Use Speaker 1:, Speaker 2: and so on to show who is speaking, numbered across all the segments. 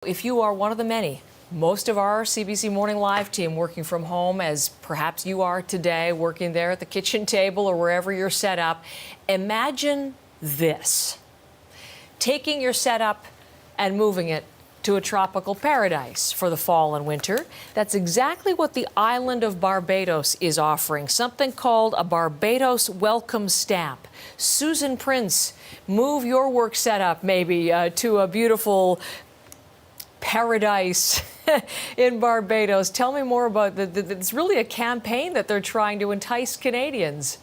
Speaker 1: If you are one of the many, most of our CBC Morning Live team working from home, as perhaps you are today, working there at the kitchen table or wherever you're set up, imagine this. Taking your setup and moving it to a tropical paradise for the fall and winter. That's exactly what the island of Barbados is offering, something called a Barbados Welcome Stamp. Susan Prince, move your work setup maybe to a beautiful paradise in Barbados. Tell me more about it's really a campaign that they're trying to entice Canadians.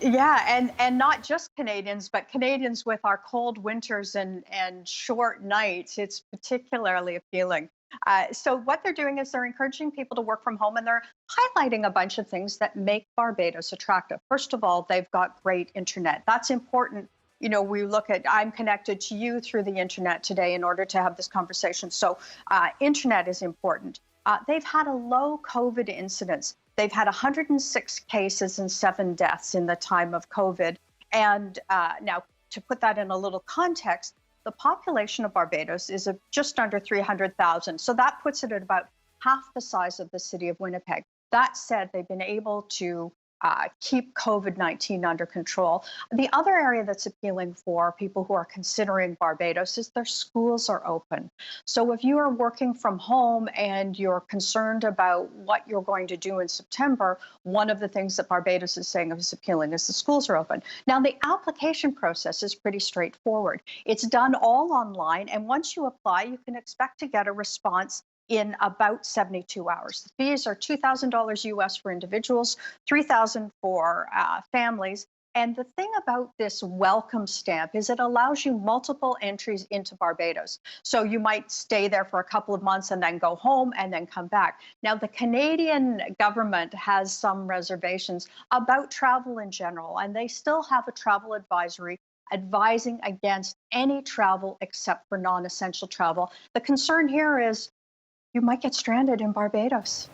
Speaker 2: Yeah, and not just Canadians, but Canadians with our cold winters and short nights. It's particularly appealing. So what they're doing is they're encouraging people to work from home, and they're highlighting a bunch of things that make Barbados attractive. First of all, they've got great internet. That's important. You know, we look at, I'm connected to you through the internet today in order to have this conversation. So internet is important. They've had a low COVID incidence. They've had 106 cases and 7 deaths in the time of COVID. And now, to put that in a little context, the population of Barbados is just under 300,000. So that puts it at about half the size of the city of Winnipeg. That said, they've been able to keep COVID-19 under control. The other area that's appealing for people who are considering Barbados is their schools are open. So if you are working from home and you're concerned about what you're going to do in September, one of the things that Barbados is saying is appealing is the schools are open. Now, the application process is pretty straightforward. It's done all online, and once you apply, you can expect to get a response in about 72 hours. The fees are $2,000 US for individuals, $3,000 for families. And the thing about this welcome stamp is it allows you multiple entries into Barbados. So you might stay there for a couple of months and then go home and then come back. Now, the Canadian government has some reservations about travel in general, and they still have a travel advisory advising against any travel except for non-essential travel. The concern here is you might get stranded in Barbados.